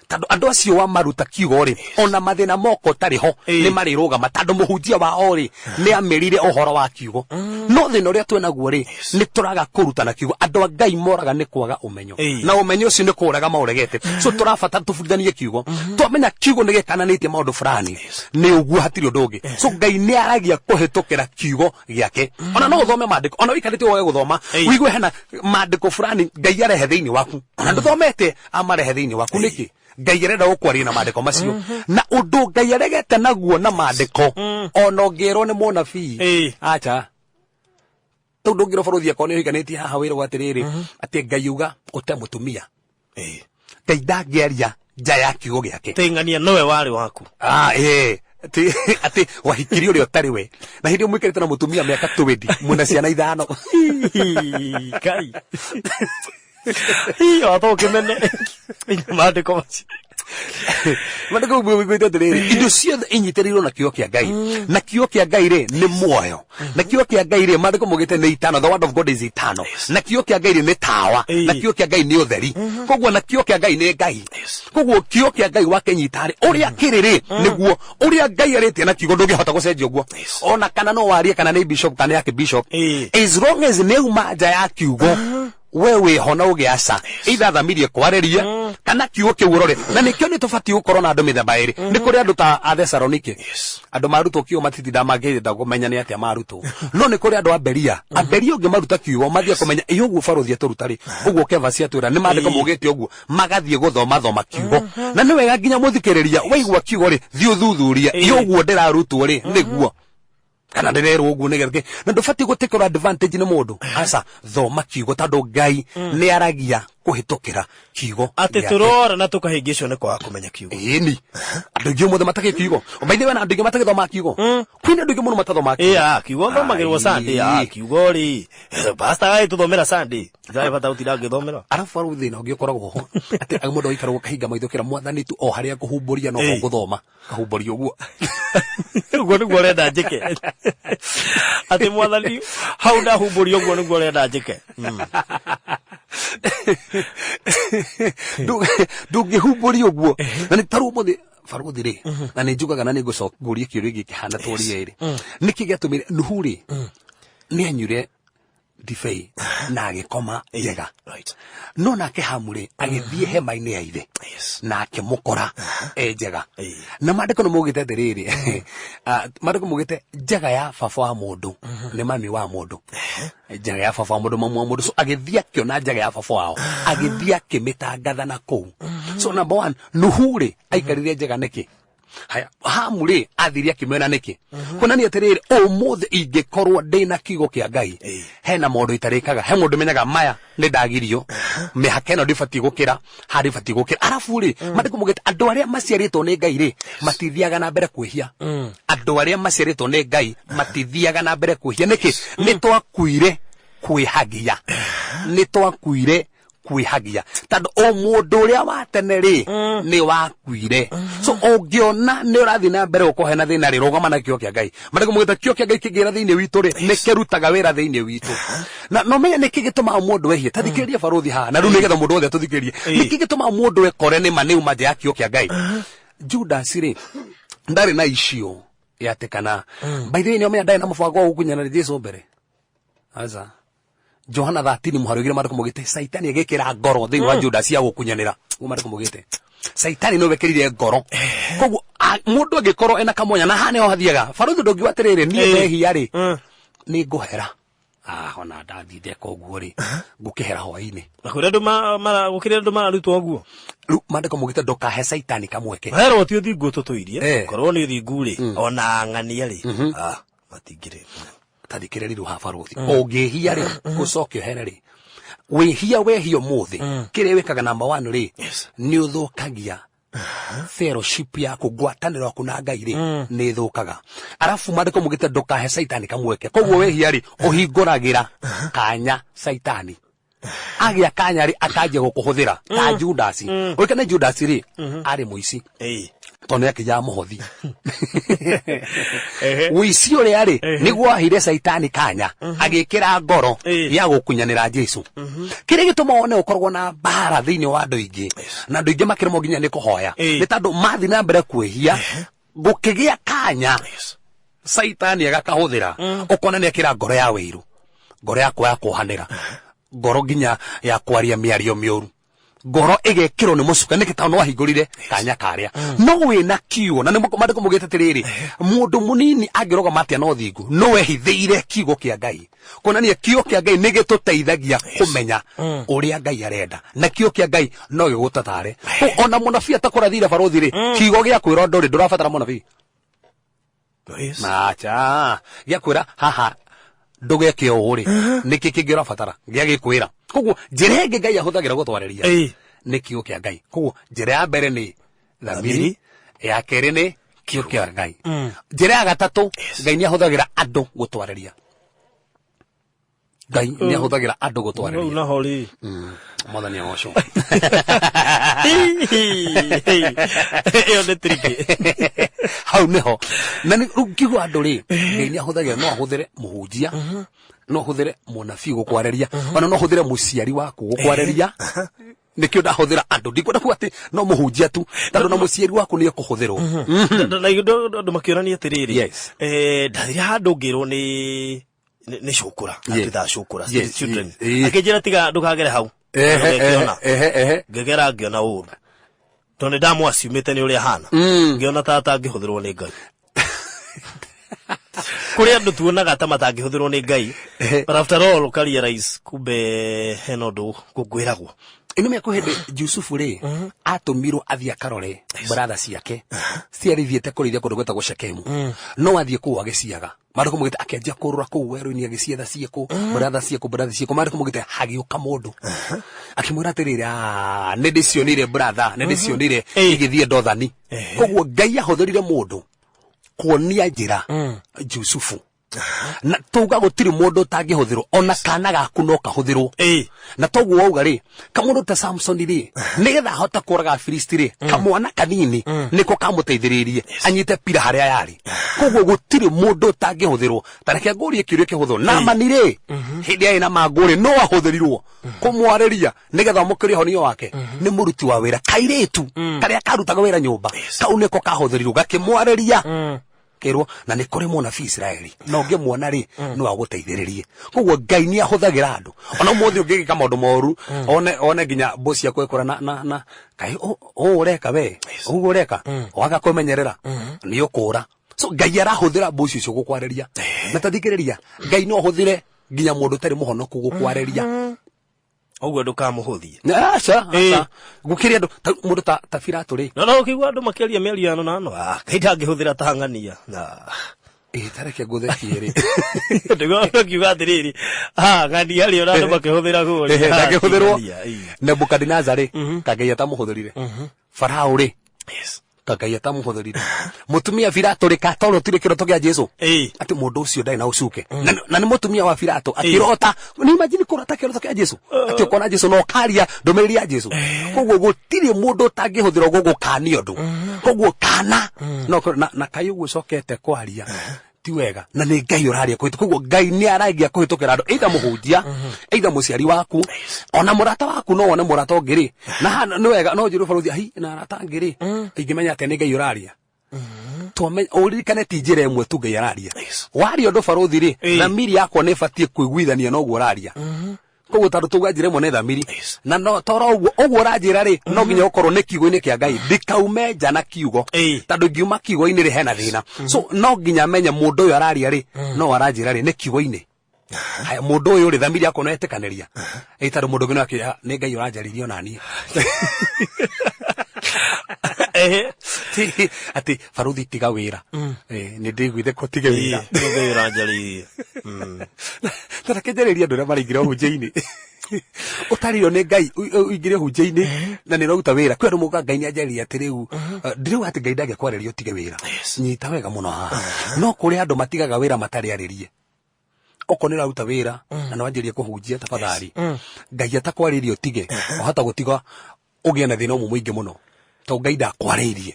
tando andu acio wa maruta kiugo ri ona mathina moko tariho ni marirugama tando muhunjia wa ori ni amerire ohoro wa kiugo no thina uria twenaguo ri ni turaga kurutana kiugo andu Ngai moraga ni kwaga umenyo na umenyo ucio ni kuraga mauregete so turafata tufundithanie kiugo twamenya kiugo ni gikananitie maundu fulani ni uguo hatiri undu ungi so Ngai ni aragia kuhitukira kiugo giake ona no uthome maandiko ona wikarite woe guthoma wigue hena maandiko fulani Ngai arehe thiini waku ona nduthomete amarehe thiini waku niki Ngai arenda gukwaria na maandiko macio na undu Ngai aregete naguo na maandiko ona ngero ni munabii acha tu ndungiro baruthi akoni higaniti haha wira gwatiriri ati Ngai uga ute mutumia Ngai ndangeria nja ya kiugo giake tengania nowe wari waku ati wahikiri uri utari we na hindi mwikirite na mutumia miaka 20 muna ciana 5 Kai hiyo atoke mene maandiko macio maandiko gwito atiriri indo ciothe inyitirirwo na kiugo kia Ngai na kiugo kia Ngai ri ni muoyo na kiugo kia Ngai ri maandiko mugite ni itano the word of God is eternal na kiugo kia Ngai ri ni tawa na kiugo kia Ngai ni utheri koguo na kiugo kia Ngai ni Ngai koguo kiugo kia Ngai wakenyitari uria kiriri niguo uria Ngai aritie na kiugo ndungihota gucenjia guo ona kana no warie kana ni bishop kana yake bishop as long as ni uma nja ya kiugo wewe hona ugiaca ithathamirie kwareria kana kiugo kiu urore na nikio ni tufati ukorwo na andu mithemba iri ni kuri andu ta a Thessalonike andu marutwo kiugo matitinda mangirida kumenya ni atia marutwo no ni kuri andu a Beria ungi maruta kiugo mathia kumenya iyo guo baruthi turutari uguo keva cia twira ni maandiko mugite uguo magathie guthoma kiugo na ni wega nginya muthikiriria waigua kiugo ri thio thuthuria iyo guo ndirarutwo ri niguo kana ndirerwo uguo nigerke na ndufati gutikora advantage ni mundu asa thoma kiugo tando Ngai ni aragia kuhitukira kiugo ati turora na tukahingicwo ni kwa kumenya kiugo ni andu ingi muthe matake kiugo obaithe wana andu ingi matake thoma kiugo kwina andu ingi muno matathoma kiugo kiugo thomagirwo Sunday kiugo ri pastor ai tuthomera Sunday ngai bata utira ngithomera arafu aru thina ungi ukoragwo ho ati mundu aikara gukahinga maithukira mwathani tu o haria kuhumburia no guthoma kahumburia uguo uguo niguo urenda njike ati mwathani hau ndahumburia uguo niguo urenda njike ndungihumburia uguo na ni taru muthi baruthi ri na ni njugaga na ni ngucokuria kiurio giki hana turi ri niki giatumire nuhuri ni anyure difei na agikoma njega no nake hamure agithie hema-ini ya ithe na akimukora njega na maandiko no mugite atiriri maandiko mugite njega ya baba wa mundu ni mami wa mundu njega ya baba wa mundu mamu wa mundu so agithie akiona njega ya baba wao agithie akimitangatha na kuu so number 1 nuhure aikarire njega niki haya hamuri athiria kimena niki kuna ni atiriri umuthi ingikorwo ndina kiugo kia Ngai hena mundu itarikaga he mundu menyaga maya ni ndagirio mihaka ino ndibati gukira hari bati gukira arafu ri maandiko mugite andu aria maciaritwo ni Ngai ri matithiaga na mbere kwihia andu aria maciaritwo ni Ngai matithiaga na mbere kwihia niki ni twakuire kwihagia ni twakuire kwihagia tando o mundu uria wa tene ri ni wakuire so ongiona ni urathi na mbere ukohena thina ri rugama na kiugo kia Ngai maandiko mugita kiugo kia Ngai kigira thiini witu ri ni kirutaga wira thiini witu na no menya niki gituma mundu wehie tathikiria baruthi ha na ru nigetha mundu wothe tuthikirie niki gituma mundu ekore ni maneu maje ya kiugo kia Ngai Judas ri ndari na icio yatekana by the way ni omenya ndari na mubango wa gukunyana Jesu mbere aza Johana 13 muharugire mariko mugite Saitani agekira ngoro thiini wa Judas ya gukunyanira mariko mugite Saitani no wekirire ngoro koguo mundu agikorwo ena kamonya na hane o hathiaga Barũthi ndungi watirire nie behia ri ni nguhera ona ndathithia koguo ri ngukihera hwaini nakure andu gukire andu mararutwo guo mandiko mugite ndukahe Saitani kamweke hero ti uthingu tutuirie korwo ni uthingu ri ona ng'ania ri matingire tathikiririru ha Barũthi ungihia ri gucokio here ri wehia muthi kire wekaga number 1 ri ni uthukagia fellowship yaku ngwataniro yaku na Ngai ri ni thukaga arafu mandiko mugite ndukahe Saitani kamweke koguo wehia ri uhinguragira kanya Saitani agia kanya ri akanjia gukuhuthira ta Judas wikane Judas ri ari muici tone yake ya muhothi wici uri ari niguo ahire Saitani kanya agikira ngoro ya gukunyanira Jesu kire gituma one ukorwo na bara thiini wa andu ingi na andu ingi makirimo nginya ni kuhoya ni tandu mathi na mbere kwehia gukigia kanya Saitani agakahuthira ukona ni akira ngoro ya wiru ngoro yakwa ya kuhanira ngoro nginya ya kwaria miario miuru ngoro igekirwo ni mucuka niki tano wahingurire kanya karia no wina kiugo na nimandiko mugite tiriri mundu munini agiroga matia no thingu no wehithiire kiugo kia Ngai konania kiugo kia Ngai nigituteithagia kumenya uria Ngai arenda na kiugo kia Ngai no gigutatare ona munabii atakurathire Barũthi ri kiugo gia kwira nduri ndurabatara munabii macha gia kwira haha ndugeke uri niki kingira batara gia gikwira koguo njira ingi Ngai ahuthagira gutwariria ni kiugo kia Ngai koguo njira ya mbere ni thamiri ya keri ni kiugo kia Ngai njira ya gatatu Ngai ni ahuthagira andu gutwariria Ngai ni ahuthagira andu gutwariria na hori mwathani agoco iyo ni triki hau niho na ni kiugo andu ri Ngai ni ahuthagira no ahuthire muhunjia no ahuthire munabii gukwariria ona no ahuthire muciari waku gukwariria nikio ndahuthira andu ndikwenda kuga ati no muhunjia tu tandu na muciari waku ni ekuhuthirwo na ndu makiorania atiriri ndathire handu ngirwo ni cukura atitha cukura children akijira tiga ndukagere hau ngegera ngiona uru tondu ndamwasumite ni uria hana ngiona tata ngihuthirwo ni Ngai kuri andu tuonaga ta matangihũthĩrwo ni Ngai but after all ukarealize kumbe heno ndu kungwiragwo ino me kuhende Yusufu ri atumirwo athia karore brother ciake ciarithiete kurithia kundu gwetagwo Shekemu no athie ku agiciaga mariko mugite akenjia kurura ku weru-ini agicietha cieko brother cieko mariko mugite hagiuka mundu akimwira atiriri ni ndicionire brother ni ndicionire igithie ndothani koguo Ngai ahuthirire mundu kuonia njira Yusufu na tuga gutiri mundu tangihuthirwo ona kana gaku no kahuthirwo na toguo wauga ri kamundu ta Samson ri nigetha hota kuraga Filisti ri kamwana kanini niko kamuteithiririe anyite pira haria yari koguo gutiri mundu tangihuthirwo tareke ngurie kiurio kihuthu na manire hindi ai na manguri no ahuthirirwo kumwariria nigetha mukiri honio wake ni muruti wa wira kairitu karia karutaga wira nyumba kau niko kahuthirirwo gakimwariria kirwo na ni kuri munabii Israeli no ngimuona ri no aguteithiririe koguo Ngai ni ahuthagira andu ona muthi ungigika maundu moru one nginya bosi yako ekora na kai ureka we ugu ureka waga kumenyerera ni ukura so Ngai arahuthira bosi ucio gukwariria na tathikiriria Ngai no ahuthire nginya mundu tari muhonoku gukwariria oguo ndukamuhuthie acha gukiria andu mundu ta Firato ri no ukigwa andu makiaria meriano nano kaida ngihuthira ta ng'ania na tareke guthekie ri ndigo kiuga atiriri ng'ania ri ona andu makihuthira guri ndakihuthirwo Nebukadnezar ri Ngai atamuhuthirire Farao ri Ngai atamuhuthirire mutumia Firato ri katoro tire kiroto kia Jesu ati mundu ucio ndai na ucuke na ni mutumia wa Firato akirota ni imagine kurota kiroto kia Jesu ati ukona Jesu no karia ndomereri ya Jesu koguo gutire mundu tangihuthira gugukanio ndu koguo kana no na kayu gucokete kwaria ti wega na ni Ngai uraria kwitu koguo Ngai ni aragia kuhitukira andu either muhunjia either muciari waku ona murata waku no wone murata ungiri na ni wega no jiru Barũthi hi na arata ngiri ingimenya ati ni Ngai uraria tuame uririkane ti njira imwe tu Ngai araria waria undu baruthi ri thamiri yakwa ne batie kuiguithania no guo araria koguo tandu tuga njira imwe ne thamiri na no toro uguo uranjira ri no nginya ukorwo ne kiugo-ini kia Ngai ndikaume nja na kiugo tandu ngiuma kiugo-ini ri hena thina so no nginya menye mundu uyu araria ri no aranjira ri ne kiugo-ini haya mundu uyu ri thamiri yakwa no etikaniria tandu mundu ngino akia ni Ngai uranjaririo nani ati baruthi tiga wira ni ndigwithe ko tige wira Ngai uranjaririe tara kenjereria andu aria maraingire hunjia-ini utario ni Ngai uingire hunjia-ini na ni roruta wira kwi andu muga Ngai ni anjaririe ati riu ndiriu ati Ngai ndangikwareria utige wira nyita wega muno haha no kuri andu matigaga wira matari aririe okonera ruta wira na no anjirie kuhunjia tafadhali Ngai atakwaririe utige ohata gutiga ugie na thina muingi muno to Ngai ndakwaririe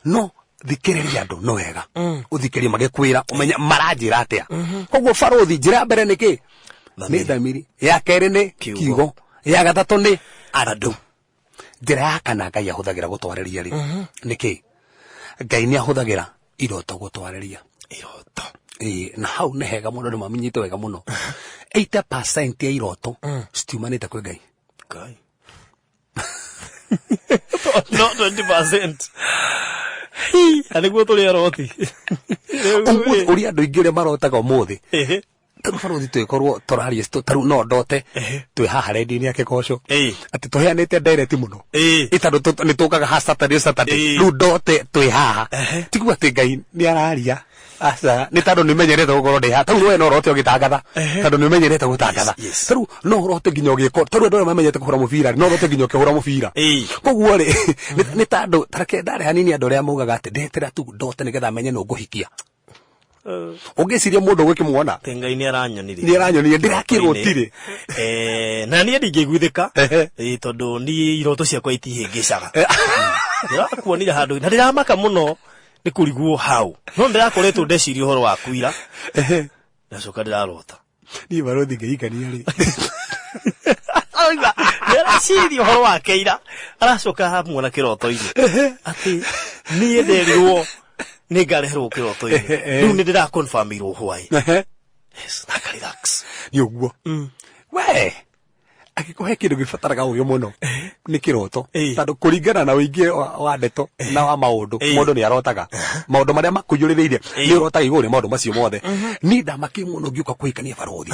no thikiriria andu no wega uthikirie magikwira umenya maranjira atia koguo baruthi njira mbere niki ni thamiri ya keri ni kiugo ya gatatu ni andu njira ya kana Ngai ahuthagira gutwariria ri niki Ngai ni ahuthagira iroto gutwariria iroto na hau ne hega muno ni maminyite wega muno 80% ya iroto stiumanite kwi Ngai no 20%. Aliguo tuli aroti. Uri andu ingi ria marotaga umuthi. Taru baruthi twikorwo toraria taru no ndote twi haha rendi-ini ya Kigosho ati tuheanite direct muno itandu ni tukaga ha Saturday ru ndote twi haha tigu ati Ngai ni araria asa ni tandu ni menyerete gukorwo ndi ha taru we no rote ugitangatha tandu ni menyerete gutangatha taru no rote nginya ugiko taru andu mamenyete kuhura mubira no rote nginya ukihura mubira koguo ri ni tandu tareke ndare hanini andu aria mugaga ati ndetera tu ndote nigetha menye no nguhikia ugiciria mundu gwikimuona Ngai ni aranyonirie ndirakirwo tire na ni ndingiguithika tondu ni iroto ciakwa itihingicaga ndirakuonire handu na ndiramaka muno ni kuriguo hau no ndirakoretwo ndeciria uhoro wa kuira ndacoka ndirarota ni baruthi ngeikania ri ndiraciria uhoro wa keira aracoka hamuona kiroto-ini ati ni nderirwo ni ngareherwo kiroto-ini riu ni ndira confirm irwo hwai yes na relax ni uguo we akikuhe kindu gibataraga uyo muno ni kiroto tandu kuringana na uingi wa ndeto na wa maundu mundu ni arotaga maundu maria makuyuririire ni urotaga iguri maundu macio mothe ni ndamaki muno ngiuka kuhikania baruthi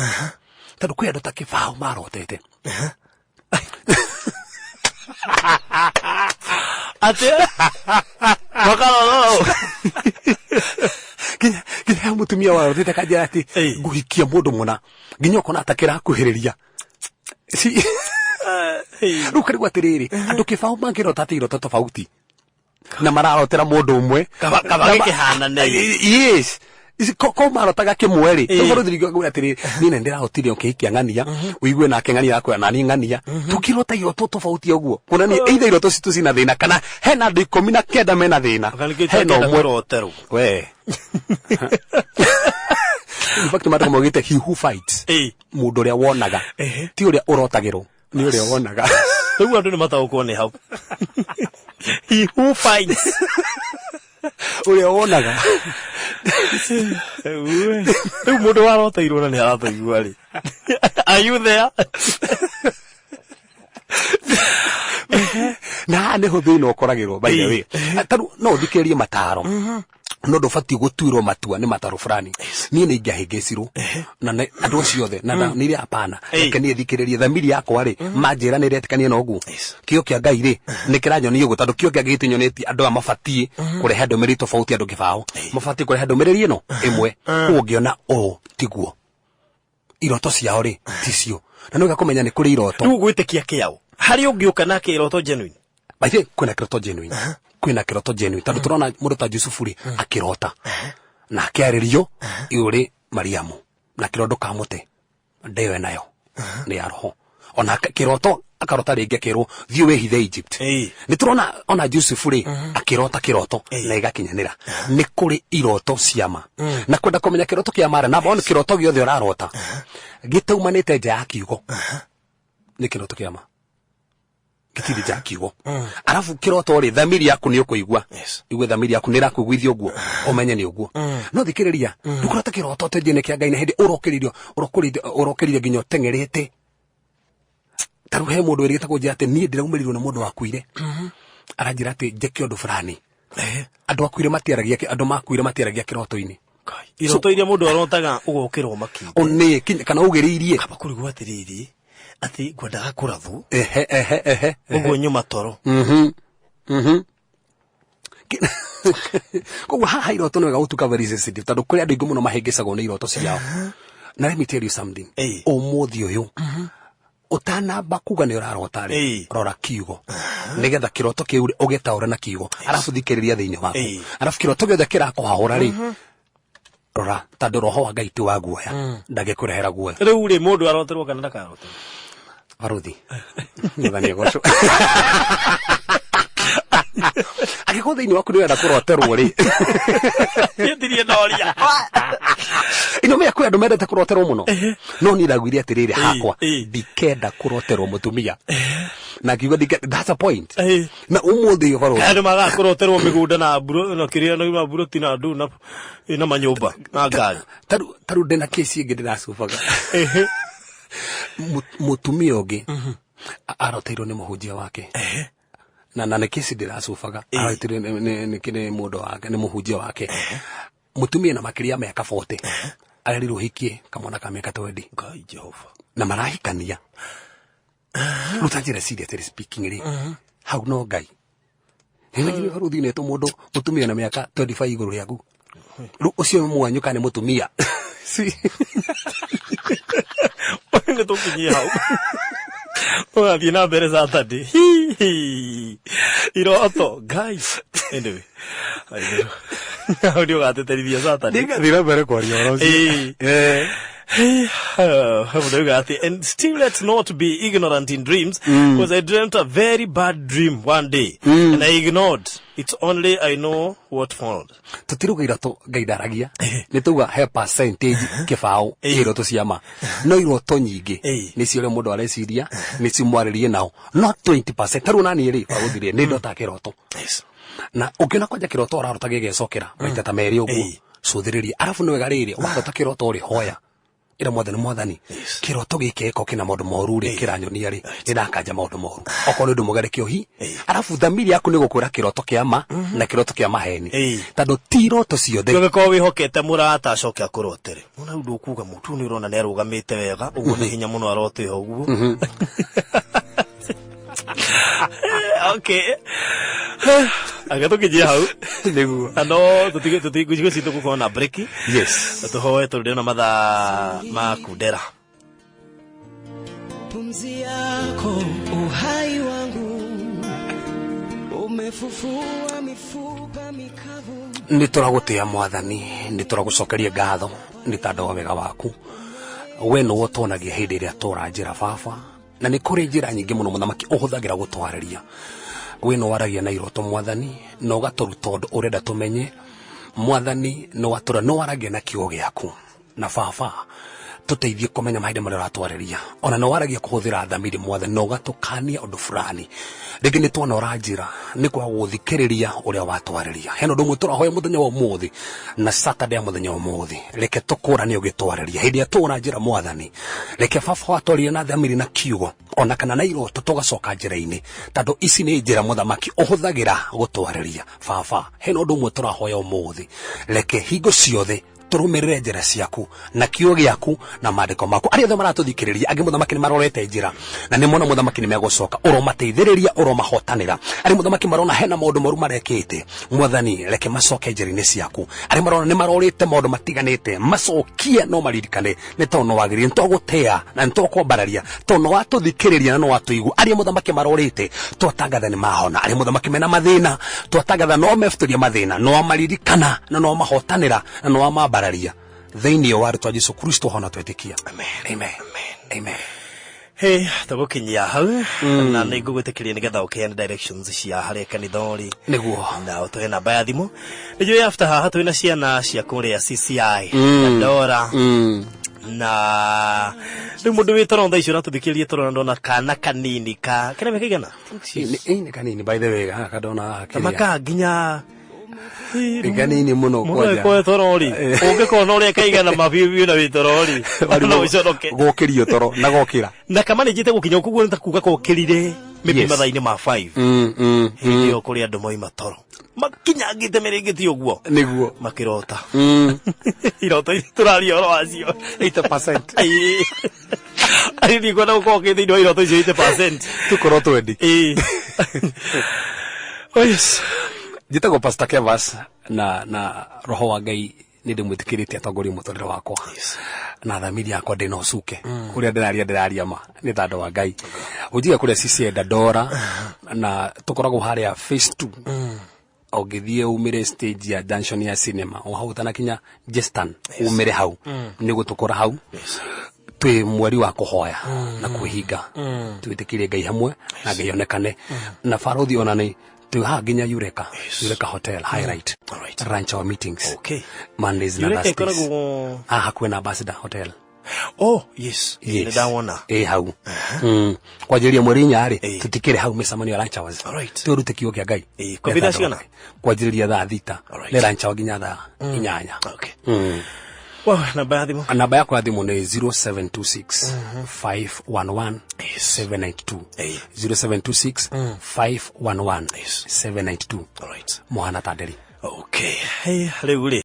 tandu kwi andu ta kibao marotete ate makaroro kinya mutumia wa rotete kanjira ati nguhikia mundu muna nginya ukona atakira kuhiriria si rukari watiriri andu kibao mangirota ati iroto tofauti na mararotera mundu umwe kabage kihana nei yes ko marotaga kimwe ri tugoro thirigo atiri ni nendera otiri okihikia ngania uigue na kengania yakwa na ni ngania tukirota iroto tofauti uguo kuna ni either iroto citu cina thina kana hena andu 19 mena thina hena umwe rotero we in fact mara mogite he who fights mundu ria wonaga ti uria urotagirwo ni uria wonaga riu andu ni mataukwo ni hau he who fights uria wonaga riu mundu warotairwo na ni arataigua ri are you there na ne ho thina ukoragirwo by the way taru no thikerie mataro no ndubati gutuirwo matua ni mataro fulani ni ni ngahingicirwo na andu ciothe na ni ri apana reke ni thikiririe thamiri yakwa ri manjira ni retikanie na uguo kio kia Ngai ri ni kiranyonie uguo tandu kio kia Ngai tinyoneti andu amabati kurehe ndomiri tofauti andu kibao mabati kurehe ndomiri ino imwe ungiona tiguo iroto ciao ri ticio na no gakumenya ni kuri iroto riu gwitikia kiao hari ungiuka na kiroto genuine baje kuna kiroto genuine kwina kiroto genuine tandu turona mundu ta Yusufu ri akirota na akiaririo iuri Mariamu na kirondo ka muti ndewe nayo ni aroho ona kiroto akarota ringi akirwo thie wehithe Egypt ni turona ona Yusufu ri akirota kiroto na igakinyanira ni kuri iroto ciama na kwenda kumenya kiroto kia mara na bona kiroto giothe urarota gitaumanite nja ya kiugo ni kiroto kiama gitiri ja kiugo arafu kiroto ri thamiri yaku ni ukuigwa igwe thamiri yaku ni rakugwithio guo umenye ni uguo no thikiriria ndukurata kiroto tendine kia Ngai na hindi urokiririo nginya tengerete taruhe mundu wirigita kunjira ati nie ndiraumirirwo na mundu wakuire aranjira ati njeke undu fulani andu akuire matiaragia andu makuire matiaragia kiroto-ini iroto iria mundu arotaga ugokirwo makinga oni kana ugiriirie kaba kurigwa atiriri ati ngwendaga kurathu uguo nyuma toro koguo haha iroto nwega gutuka very sensitive tondu kuri andu ingi muno mahingicagwo ni iroto ciao na let me tell you something umuthi uyu utanamba kuga ni urarota ri rora kiugo nigetha kiroto kiu ugetaura na kiugo arafu thikiriria thiini waku arafu kiroto giothe kirakuhahura ri rora tondu roho wa Ngai ti wa guoya ndagekurehera guoya riu ri mundu aroterwo kana ndakarota Baruthi ngani goco agiko thiini waku ni wenda kuroterwo ri ndirie noria ino me yakwa andu mendete kuroterwo muno no ni ndagwire atiriri hakwa ndikenda kuroterwo mutumia na kiugo that's a point na umuthi Baruthi andu maga kuroterwo migunda na buro na kiria na buro tina ndu na manyumba na ngari taru ndena kesi ingi ndiracubaga mutumia ungi aroteirwo ni muhunjia wake na ne kesi ndiracubaga aroteirwo ni kine mundu wake ni muhunjia wake mutumia na makiria miaka 40 arerirwo hikie kamwana ka miaka 20 Ngai Jehova na marahikania rutanjira seriously speaking ri hau no Ngai ni Baruthi neto mundu mutumia na miaka 25 iguru riaku ru ucio mwanyu kana mutumia Oye tukinyia hau oya na mbere Saturday iroto guys anyway audio gateterithia Saturday ndingathira mbere kwa rioro and still let's not be ignorant in dreams because I dreamt a very bad dream one day and I ignored it's only I know what followed tutiruga irato gaidaragia nituga he percentage kibao iroto ciama no iroto nyingi ni cio mundu areciria ni cimwaririe nao not 20% taru nani ri baguthirie ni ndota kiroto na ukiona kwanja kiroto urarota gigecokera maita ta meri uguo cuthiriria arafu ni wega riri warota kiroto uri hoya ira mwathani kiroto gikeko kina maundu moru ri kiranyonia ri ndakanja maundu moru okorwo ndu mugere kiohi arafu thamiri yaku ni gukura kiroto kiama na kiroto kia maheni tando tiroto ciothe ngeko wihokete murata acoke akurotere muna ndu kuga mutu ni urona ni arugamite wega uguo ni hinya muno arote uguo okay agatukijia hau niguo ano tutigwe situ kukona break yes tuhoe turudi na mathaa ma kundera pumzi yako uhai wangu umefufua mifupa mikavu ni turagutia mwathani ni turagucokeria ngatho ni tando wa wega waku we no wotonagia hindi iria turanjira baba na ni kuri njira nyingi muno muthamaki uhuthagira gutwariria we no waragia na iroto mwathani no gaturuta undu urenda tumenye mwathani no watura no waragia na kiugo giaku na baba tuteithie kumenya mahinda maria uratwariria ona no waragia kuhuthira thamiri mwathani no gatukania undu fulani ringi ni twona uranjira ni kwa guthikiriria uria watwariria heno ndu mwe turahoya muthenya wa umuthi na Saturday muthenya wa umuthi reke tukurani ugitwariria hindi atura njira mwathani reke baba watwariria na thamiri na kiugo ona kana na iroto tugacoka njira-ini tando ici ni njira muthamaki uhuthagira gutwariria baba heno ndu mwe turahoya umuthi reke hingo ciothe turumirire njira ciaku na kiugo giaku na maandiko maku ari othe maratuthikiriria angi muthamaki ni marorete njira na ni mona muthamaki ni megucoka uromateithiriria uromahotanira ari muthamaki marona hena maundu moru marekete mwathani reke macoke njira-ini ciaku ari marona ni marorete maundu matiganite macokie no maririkane ni tono wagiri ntogutea na ntokwambararia tono watuthikiriria na no watuigua ari muthamaki marorete twatangatha ni mahona ari muthamaki mena mathina twatangatha no mefuturia mathina no maririkana na no mahotanira na no mabararia thiini wa rutwa Jesu Kristo hona twetikia amen amen amen hey tugukinyia hau na ningugwitikiria nigetha ukiheana directions cia haria kanithori niguo na utuhe namba ya thimu nijui after haha twina ciana cia kuria CCI Dora na rä må ndå wä toro thaa icio ratå rie toro ndona kana kanini ka kena mä kaigana ni kanini by the way kadona maka nginya kanini muno koja kwa torori ungikona uria kaigana mabiu na witorori no uconoke gokirio toro na gokira na kama ni jite gukinya kuguo nitakuga kokirire maybe mathaini ma 5 hiyo kuri andu moima toro makinya ngite merengeti uguo niguo makirota irota turaria oro acio 8% ari ni gona uko ke thindo irota icio 8% tukoro twendi oyes jitagwo Pastor Kevas na roho wa Ngai ni ndimwitikirite atongoria mutorere wakwa na thamiri yakwa ndina ucuke kuria ndiraria ma ni thando wa Ngai ujiga kuria cicienda ndora na tukoragwo haria phase 2 ogithie umire stage ya junction ya cinema o hau tanakinya Jestan umire hau ni gutukora hau twi mweri wa kuhoya na kuhinga twitikire Ngai hamwe na Ngai onekane na farothi onani tu ha ginya Eureka Hotel Highlight Rancho meetings Mondays na Thursdays hakuwe na Ambassador Hotel yes ndaona hau kwa ajili ya mweri nyari tutikire hau misamanio ya Rancho turute kiyo kya Ngai kwa vida ciana kwa ajili ya thaa thita le Rancho ginya thaa inyanya namba yako ya thimu ni 0726 511 792 0726 511 792 Mohana Taderi riu ri